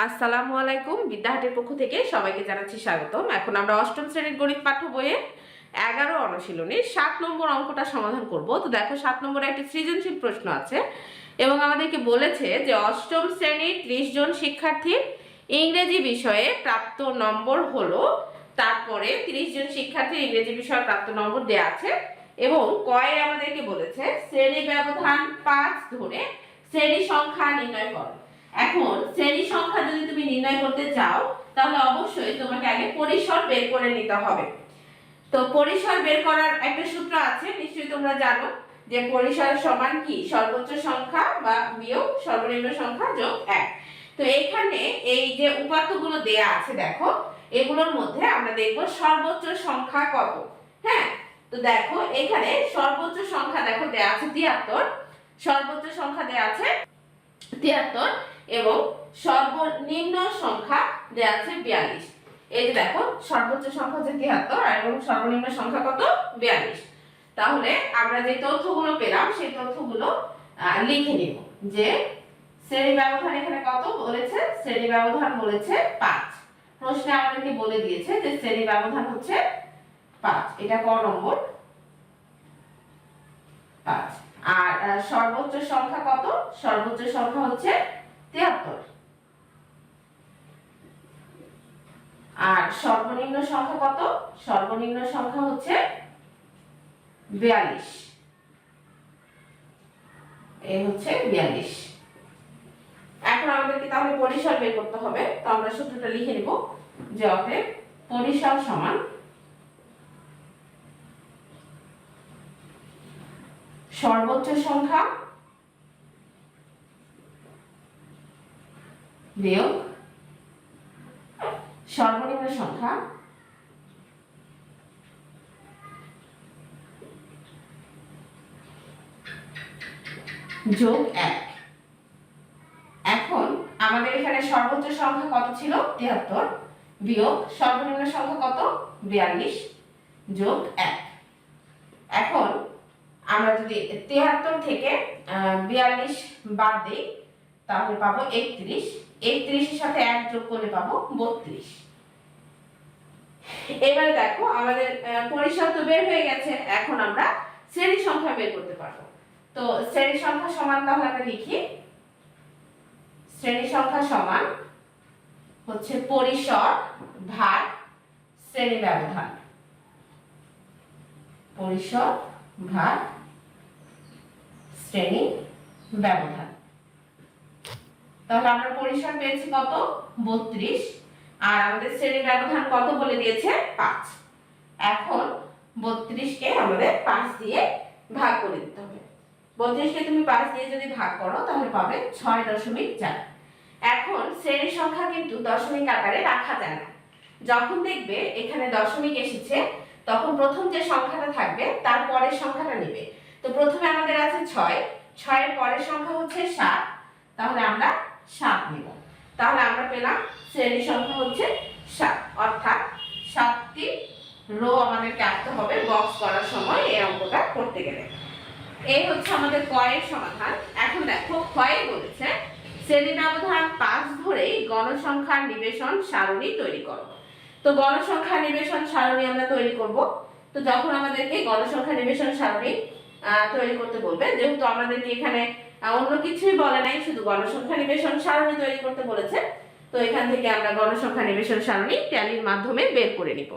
আসসালামু আলাইকুম। বিদ্যাহাটের পক্ষ থেকে সবাইকে জানাচ্ছি স্বাগতম। এখন আমরা অষ্টম শ্রেণীর গণিত পাঠ্য বইয়ে 11 অনুশীলনীর 7 নম্বর অঙ্কটা সমাধান করব। তো দেখো 7 নম্বরে একটি সৃজনশীল প্রশ্ন আছে এবং আমাদেরকে বলেছে যে অষ্টম শ্রেণীর 30 জন শিক্ষার্থীর ইংরেজি বিষয়ে প্রাপ্ত নম্বর হলো, তারপরে 30 জন শিক্ষার্থীর ইংরেজি বিষয়ে প্রাপ্ত নম্বর দেয়া আছে এবং কয়ে আমাদেরকে বলেছে শ্রেণী ব্যবধান 5 ধরে শ্রেণী সংখ্যা নির্ণয় করো। এখন শ্রেণী সংখ্যা যদি তুমি নির্ণয় করতে চাও তাহলে অবশ্যই তোমাকে আগে পরিসর বের করে নিতে হবে। তো পরিসর বের করার একটা সূত্র আছে, নিশ্চয়ই তোমরা জানো যে পরিসর সমান কি সর্বোচ্চ সংখ্যা বা বিয়োগ সর্বনিম্ন সংখ্যা যোগ 1। তো এখানে এই যে উপাত্তগুলো দেয়া আছে দেখো, এগুলোর মধ্যে আমরা দেখব সর্বোচ্চ সংখ্যা কত। হ্যাঁ, তো দেখো এখানে সর্বোচ্চ সংখ্যা দেখো দেয়া আছে 73, সর্বোচ্চ সংখ্যা দেয়া আছে 73 এবং সর্বনিম্ন সংখ্যা দেয়া আছে 42। এই যে দেখো সর্বোচ্চ সংখ্যা হচ্ছে 73 আর এবং সর্বনিম্ন সংখ্যা কত 42। তাহলে আমরা যে তথ্যগুলো পেলাম সেই তথ্যগুলো লিখে নিব যে শ্রেণী ব্যবধান এখানে কত বলেছে, শ্রেণী ব্যবধান বলেছে 5। প্রশ্নে আমাদেরকে বলে দিয়েছে যে শ্রেণী ব্যবধান হচ্ছে 5, এটা ক নম্বর 5। আর সর্বোচ্চ সংখ্যা কত, সর্বোচ্চ সংখ্যা হচ্ছে 73 আর সর্বনিম্ন সংখ্যা কত, সর্বনিম্ন সংখ্যা হচ্ছে 42। এই হচ্ছে 42। এখন আমাদেরকে তাহলে পরিসর বের করতে হবে। তো আমরা সূত্রটা লিখে নিব যে অতএব পরিসর সমান সর্বোচ্চ সংখ্যা বিয়োগ সর্বনিম্ন সংখ্যা যোগ 1। এখন আমাদের এখানে সর্বোচ্চ সংখ্যা কত ছিল 73 বিয়োগ সর্বনিম্ন সংখ্যা কত 42 যোগ 1। এখন আমরা যদি 73 থেকে 42 বাদ দিই তাহলে পাবো 31, 31 এর সাথে 1 যোগ করলে পাবো 32। এবারে দেখো আমাদের পরিসর তো বের হয়ে গেছে, এখন আমরা শ্রেণী সংখ্যা বের করতে পারবো। তো শ্রেণী সংখ্যা সমান তাহলে আমরা লিখি শ্রেণী সংখ্যা সমান হচ্ছে পরিসর ভাগ শ্রেণী ব্যবধান, পরিসর ভাগ শ্রেণী ব্যবধান। তাহলে আমরা পরিসর পেয়েছি কত 32 আর আমাদের শ্রেণী ব্যবধান কত বলে দিয়েছে 5। এখন 32 কে আমাদের 5 দিয়ে ভাগ করে দিতে হবে। 32 কে তুমি 5 দিয়ে যদি ভাগ করো তাহলে পাবে 6.4। এখন শ্রেণী সংখ্যা কিন্তু দশমিক আকারে রাখা যায় না। যখন দেখবে এখানে দশমিক এসেছে তখন প্রথম যে সংখ্যাটা থাকবে তার পরের সংখ্যাটা নেবে। তো প্রথমে আমাদের আছে 6, 6 এর পরের সংখ্যা হচ্ছে 7, তাহলে আমরা 7 নেব। তাহলে আমরা পেলাম শ্রেণী সংখ্যা হচ্ছে 7, অর্থাৎ 7টি রো আমাদেরকে আঁকতে হবে বক্স করার সময় এই অঙ্কটা করতে গেলে। এই হচ্ছে আমাদের কয়ের সমাধান। এখন দেখো ক্ষয়ে বলেছে শ্রেণী ব্যবধান 5 ধরেই গণসংখ্যার নিবেশন সারণী তৈরি করো। তো গণসংখ্যা নিবেশন সারণী আমরা তৈরি করব। তো যখন আমাদেরকে গণসংখ্যা নিবেশন সারণী তৈরি করতে বলবে, যেহেতু আমাদেরকে এখানে অন্য কিছুই বলে নাই, শুধু গণসংখ্যা নিবেশন সারণী তৈরি করতে বলেছে, তো এখান থেকে আমরা গণসংখ্যা নিবেশন সারণী ট্যালির মাধ্যমে বের করে নিব।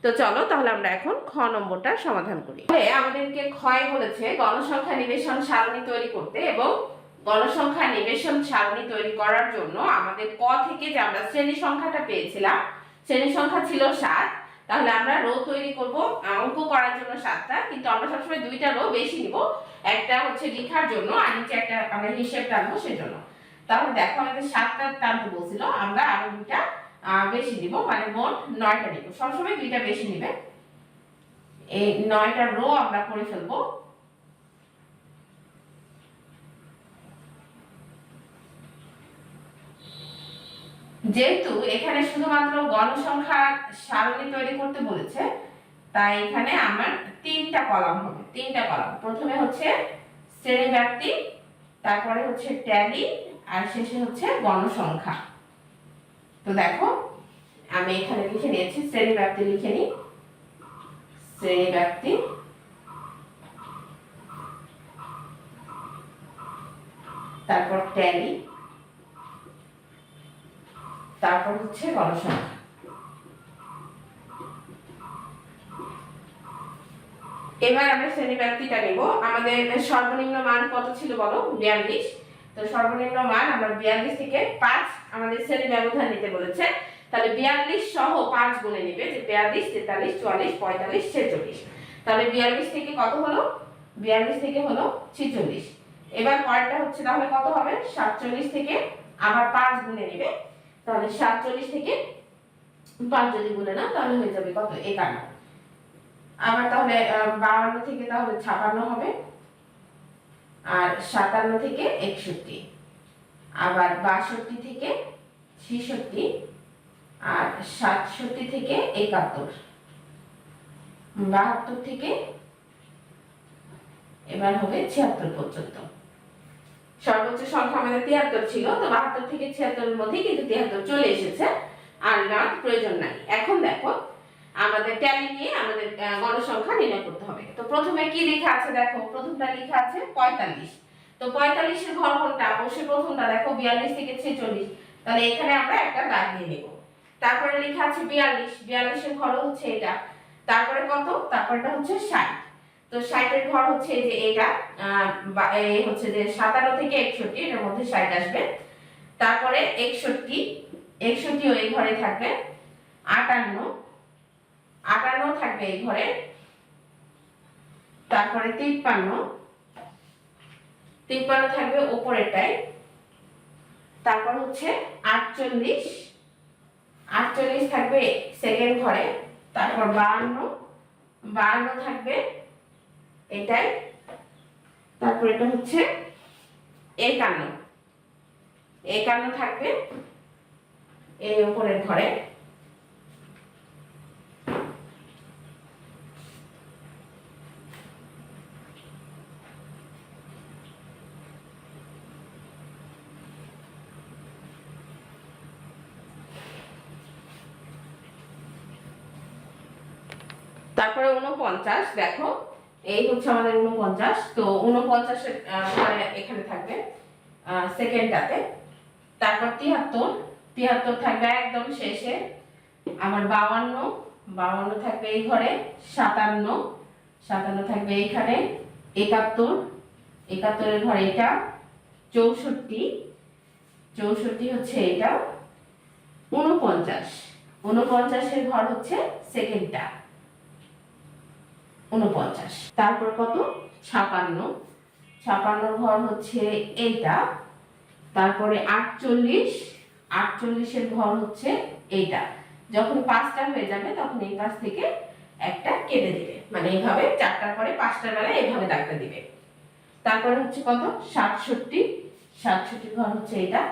তো চলো তাহলে আমরা এখন খ নম্বরটা সমাধান করি। আমাদেরকে ক্ষয় বলেছে গণসংখ্যা নিবেশন সারণী তৈরি করতে এবং গণসংখ্যা নিবেশন সারণী তৈরি করার জন্য আমাদের ক থেকে যে আমরা শ্রেণী সংখ্যাটা পেয়েছিলাম, শ্রেণী সংখ্যা ছিল 7, তাহলে আমরা রো তৈরি করব অঙ্ক করার জন্য 7টা, কিন্তু আমরা সবসময় 2টা রো বেশি নিব, একটা হচ্ছে লেখার জন্য আর নিচে একটা আমরা হিসাব টানবো সেজন্য। তাহলে দেখো আমাদের 7টা টানতে বলছিল, আমরা আরো 2টা বেশি দিব, মানে মোট 9টা নিব। সবসময় 2টা বেশি নিবে। এই 9টা রো আমরা করে ফেলবো। যেহেতু এখানে শুধুমাত্র গণসংখ্যার সারণী তৈরি করতে বলেছে, তাই এখানে আমার 3টা কলাম হবে, 3টা কলাম। প্রথমে হচ্ছে শ্রেণী ব্যাপ্তি, তারপরে হচ্ছে ট্যালি আর শেষে হচ্ছে গণসংখ্যা। তো দেখো আমি এখানে লিখে নিয়েছি, শ্রেণী ব্যাপ্তি লিখে নিই। শ্রেণী ব্যাপ্তি, তারপর ট্যালি, তারপর হচ্ছে গণসংখ্যা। এবার আমরা শ্রেণী ব্যাপ্তিটা নেব। আমাদের সর্বনিম্ন মান কত ছিল বলো? 42। তো সর্বনিম্ন মান আমরা 42 থেকে 5 আমাদের শ্রেণী ব্যবধান নিতে বলেছে। তাহলে 42 সহ 5 গুণে নেবে, যে 42, 43, 44, 45, 46। তাহলে 42 থেকে কত হলো? 42 থেকে হলো 46। এবার পরেরটা হচ্ছে তাহলে কত হবে? 47 থেকে আবার 5 গুণে নেবে। তাহলে 47 থেকে 5 যদি গুণে না তাহলে হয়ে যাবে কত? 51। আবার তাহলে 52 থেকে তাহলে 56 হবে, আর 57 থেকে 61, আবার 62 থেকে 66, আর 67 থেকে 71, 72 থেকে এবার হবে 76 পর্যন্ত। সর্বোচ্চ সংখ্যা আমাদের 73 ছিল, তো 72 থেকে 76 এর মধ্যে কিন্তু 73 চলে এসেছে, আর নেওয়ার প্রয়োজন নাই। এখন দেখো আমাদের ট্যালি নিয়ে আমাদের গণসংখ্যা নির্ণয় করতে হবে। তো প্রথমে কি লেখা আছে দেখো, প্রথমটা লেখা আছে 45। তো 45 এর ঘর কোনটা? অবশ্যই প্রথমটা। দেখো 42 থেকে 46, তাহলে এখানে আমরা একটা দাগ দিয়ে নেব। তারপরে লেখা আছে 42, 42 এর ঘর হচ্ছে এটা। তারপরে কত? তারপরটা হচ্ছে 60। তো 60 এর ঘর হচ্ছে এই যে এটা, এই হচ্ছে যে 57 থেকে 61, এর মধ্যে 60 আসবে। তারপরে 61, 61 ওই ঘরে থাকবে। 58, 58 থাকবে এই ঘরে। তারপরে 53, 53 থাকবে উপরেরটায়। তারপর হচ্ছে 48, 48 থাকবে সেকেন্ড ঘরে। তারপর 52, 52 থাকবে এটাই। তারপর এটা হচ্ছে 51, 51 থাকবে এই উপরের ঘরে। তারপরে 49, দেখো এই হচ্ছে আমাদের 49। তো 49 এর ঘরে এখানে থাকবে সেকেন্ডটাতে। তারপর 73, 73 থাকবে একদম শেষে। আবার 52, 52 থাকবে এই ঘরে। 57, 57 থাকবে এইখানে। 71, 71 এর ঘরে এটা। 64, 64 হচ্ছে এটা। 49, 49 এর ঘর হচ্ছে সেকেন্ডটা, 49। তারপর কত? 56, 56 ঘর হচ্ছে এইটা। তারপরে 48, 48 এর ঘর হচ্ছে এইটা। যখন 5টা হয়ে যাবে তখন এই পাশ থেকে একটা কেটে দিবে, মানে এইভাবে 4টার পরে 5টার বেলা এইভাবে দাগটা দিবে। তারপরে হচ্ছে কত? 67, 67 ঘর হচ্ছে এটা।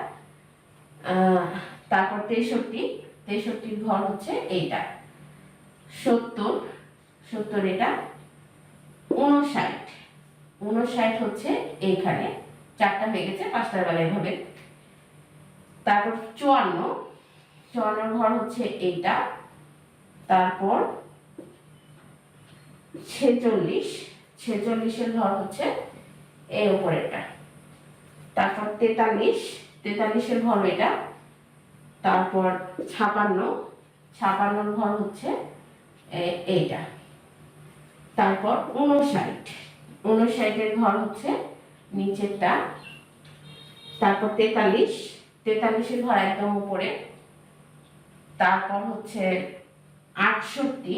তারপর 63, 63 ঘর হচ্ছে এইটা। 70, 70 এটা। 59, 59 হচ্ছে এইখানে। 4টা হয়ে গেছে, 5টার বেলা এইভাবে। তারপর 54, 54 ঘর হচ্ছে এইটা। তারপর 46, 46 এর ঘর হচ্ছে এই উপরেরটা। তারপর 43, 43 এর ঘর এটা। তারপর 56, 56 ঘর হচ্ছে এইটা। তারপর 59, 59 এর ঘর হচ্ছে নিচেরটা। তারপর 43, 43 এর ঘর একদম উপরে। তারপর হচ্ছে 68,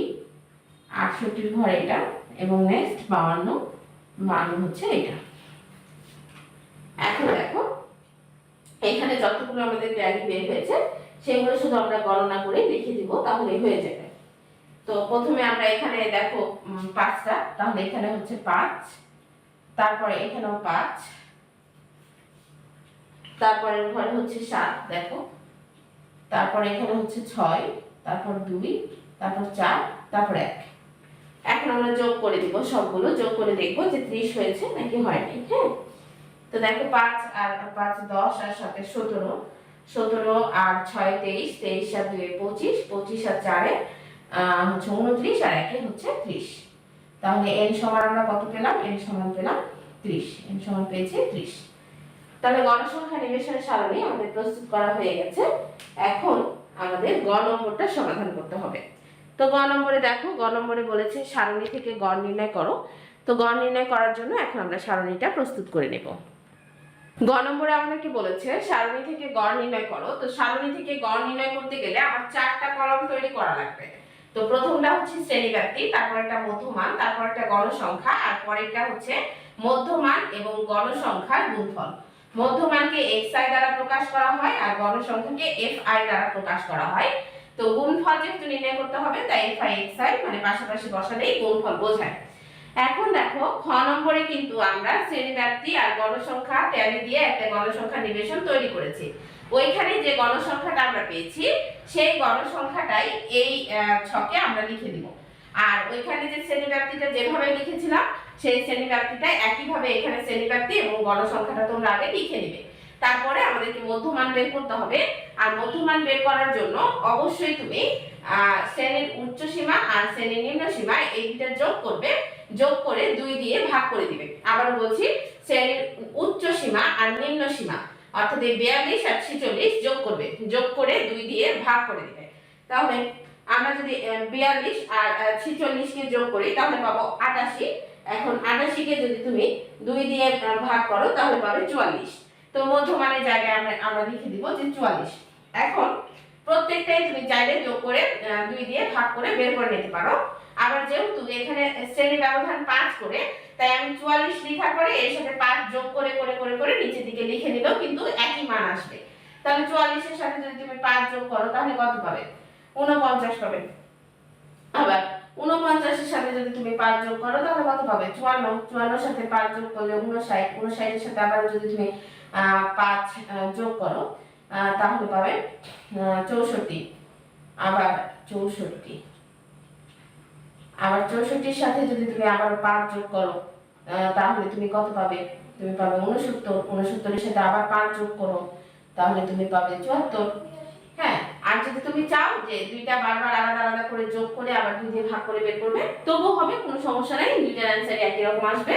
68 ঘর এটা, এবং নেক্সট 52, 52 হচ্ছে এটা। এখন দেখো এখানে যতগুলো আমাদের ভ্যালু বের হয়েছে সেগুলো শুধু আমরা গণনা করে লিখে দিব, তাহলে হয়ে যাবে। তো প্রথমে আমরা এখানে দেখো 5টা, তাহলে এখানে হচ্ছে 5, তারপরে এখানেও 5, তারপরে ঘরে হচ্ছে 7, দেখো। তারপরে এখানে হচ্ছে 6, তারপর 2, তারপর 4, তারপর 1। এখন আমরা যোগ করে দিব, সবগুলো যোগ করে দেখবো যে 30 হয়েছে নাকি হয়নি। হ্যাঁ, তো দেখো 5 আর 5 10, আর 7 17, 17 আর 6 23, 23 আর 2 25, 25 আর 4 হচ্ছে 29 আর 1 হচ্ছে 30। তাহলে n সমান আমরা কত পেলাম? n সমান পেলাম 30। n সমান পেয়েছি 30। তাহলে গণসংখ্যা নিবেশনের সারণী আমাদের প্রস্তুত করা হয়ে গেছে। এখন আমাদের গ নম্বরটা সমাধান করতে হবে। তো গ নম্বরে দেখো, গ নম্বরে বলেছে সারণী থেকে গড় নির্ণয় করো। তো গড় নির্ণয় করার জন্য এখন আমরা সারণীটা প্রস্তুত করে নেব। গ নম্বরে আমাদেরকে বলেছে সারণী থেকে গড় নির্ণয় করো। তো সারণী থেকে গড় নির্ণয় করতে গেলে আমার 4টা কলাম তৈরি করা লাগবে। তো প্রথমটা হচ্ছে শ্রেণীব্যাপ্তি, তারপর একটা মধ্যমান, তারপর একটা গণসংখ্যা, আর পরেরটা হচ্ছে মধ্যমান এবং গণসংখ্যার গুণফল। মধ্যমানকে xi দ্বারা প্রকাশ করা হয় আর গণসংখ্যাকে fi দ্বারা প্রকাশ করা হয়। তো গুণফল যেহেতু নির্ণয় করতে হবে তাই fi xi মানে পাশাপাশি বসালেই গুণফল বোঝায়। এখন দেখো খ নম্বরে কিন্তু আমরা শ্রেণীব্যাপ্তি আর গণসংখ্যা ট্যালি দিয়ে একটা গণসংখ্যা নিবেশন তৈরি করেছি। ওইখানে যে গণসংখ্যাটা আমরা পেয়েছি সেই গণসংখ্যাটাই এই ছকে আমরা লিখে দিব। আর ওইখানে যে শ্রেণীব্যাপ্তিটা যেভাবে লিখেছিলাম সেই শ্রেণীব্যাপ্তিটা একইভাবে এখানে শ্রেণীব্যাপ্তি এবং গণসংখ্যাটা তোমরা আগে লিখে নিবে। তারপরে আমাদেরকে মধ্যমান বের করতে হবে। আর মধ্যমান বের করার জন্য অবশ্যই তুমি শ্রেণীর উচ্চ সীমা আর শ্রেণীর নিম্ন সীমা এই দুটো যোগ করবে। যোগ করে 2 দিয়ে ভাগ করে দিবে। আবার বলছি, শ্রেণীর উচ্চ সীমা আর নিম্ন সীমা অর্থাৎ এই 42 আর 46 যোগ করবে। যোগ করে 2 দিয়ে ভাগ করে দিবে। তাহলে আমরা যদি 42 আর 46 কে যোগ করি তাহলে পাবো 88। এখন 88 কে যদি তুমি 2 দিয়ে ভাগ করো তাহলে পাবে 44। তো মধ্যমানের জায়গায় আমরা লিখে দিব যে 44। এখন প্রত্যেকটাই তুমি চাইলে যোগ করে 2 দিয়ে ভাগ করে বের করে নিতে পারো। আবার যেহেতু এখানে শ্রেণী ব্যবধান 5 করে, তাই আমি 44 লেখার পরে এর সাথে 5 যোগ করে করে করে করে নিচের দিকে লিখে নিলেও কিন্তু একই মান আসবে। তাহলে 44 এর সাথে যদি তুমি 5 যোগ করো তাহলে কত পাবে? 49 পাবে। আবার 49 এর সাথে যদি তুমি 5 যোগ করো তাহলে কত পাবে? 54। 54 এর সাথে 5 যোগ করলে 59। 59 এর সাথে আবার যদি তুমি 5 যোগ করো তাহলে পাবে 64। আবার 64। আবার 64 এর সাথে যদি তুমি আবার 5 যোগ করো তাহলে তুমি কত পাবে? তুমি পাবে 69। 69 এর সাথে আবার 5 যোগ করো তাহলে তুমি পাবে 74। হ্যাঁ, আর যদি তুমি চাও যে দুইটা বারবার আলাদা আলাদা করে যোগ করে আবার 2 দিয়ে ভাগ করে বের করবে তবুও হবে, কোনো সমস্যা নাই। দুইটার অ্যানসার একই রকম আসবে।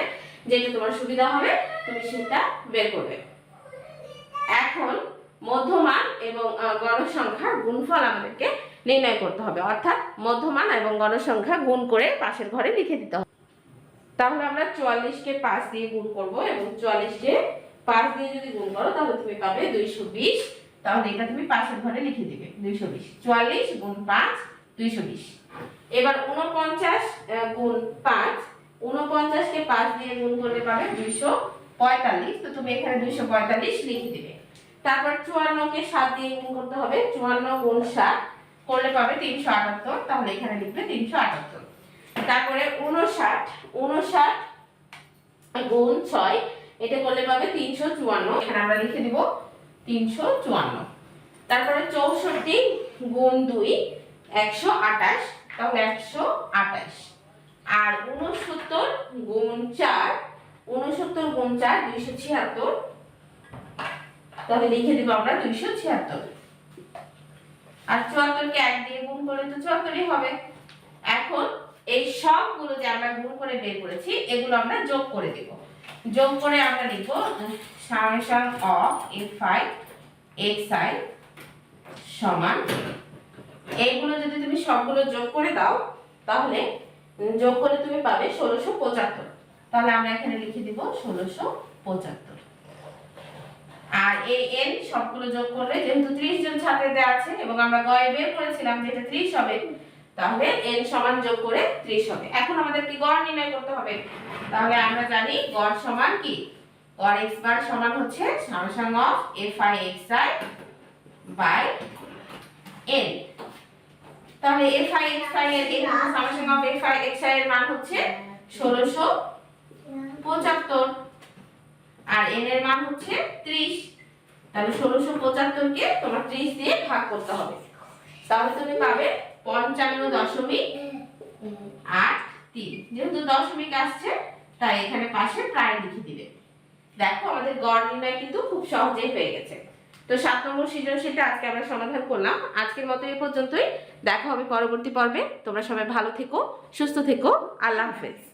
যেটা তোমার সুবিধা হবে তুমি সেটা বের করবে। এখন মধ্যমান এবং গণসংখ্যার গুণফল আমাদেরকে নির্ণয় করতে হবে, অর্থাৎ মধ্যমান এবং গণসংখ্যা গুণ করে পাশের ঘরে লিখে দিতে হবে। তাহলে আমরা 44 কে 5 দিয়ে গুণ করব এবং 44 কে 5 দিয়ে যদি গুণ করো তাহলে তুমি পাবে 220। তাহলে এটা তুমি পাশের ঘরে লিখে দিবে 220। 44 গুণ 5 220। এবার 49 গুণ 5, 49 কে 5 দিয়ে গুণ করলে পাবে 245। তো তুমি এখানে 245 লিখে দিবে। তারপর 54 কে 7 দিয়ে গুণ করতে হবে। 54 গুণ 7 করলে পাবে 378। তাহলে এখানে লিখবে 378। তারপরে 59 গুণ 6 এটা করলে পাবে 354। এখানে আমরা লিখে দিব 354। তারপরে 64 গুণ 2 128। তাহলে 128। আর 69 গুণ 4, 69 গুণ 4 276। তাহলে লিখে দিব আমরা 276। আর 74 কে 1 দিয়ে গুণ করলে তো 74ই হবে। এখন এই সবগুলো যে আমরা গুণ করে বের করেছি এগুলো আমরা যোগ করে দেব। যোগ করে আমরা লিখব সামেশন অফ fi xi সমান, এইগুলো যদি তুমি সবগুলো যোগ করে দাও তাহলে যোগ করে তুমি পাবে 1675। তাহলে আমরা এখানে লিখে দিব 1675। আর এই n সবগুলো যোগ করলে যেহেতু 30 জন ছাত্রের দেওয়া আছে এবং আমরা গয়ে বের করেছিলাম যে এটা 30 হবে, তাহলে n সমান যোগ করে 30 হবে। এখন আমাদের কি গড় নির্ণয় করতে হবে। তাহলে আমরা জানি গড় সমান কি? গড় x বার সমান হচ্ছে summation of fi xi by n। তাহলে fi xi এর সামেশন অফ fi xi এর মান হচ্ছে 1675 আর n এর মান হচ্ছে 30। তাহলে 1675 কে তোমার 30 দিয়ে ভাগ করতে হবে। তাহলে তুমি পাবে 55.83। যেহেতু দশমিক আসছে তাই এখানে পাশে প্রায় লিখে দিবে। দেখো আমাদের গড় নির্ণয় কিন্তু খুব সহজেই হয়ে গেছে। তো তো 7 নম্বর সৃজনশীলটা আজকে আমরা সমাধান করলাম। আজকের মতো এই পর্যন্তই। দেখা হবে পরবর্তী পর্বে। তোমরা সবাই ভালো থেকো, সুস্থ থেকো। আল্লাহ হাফেজ।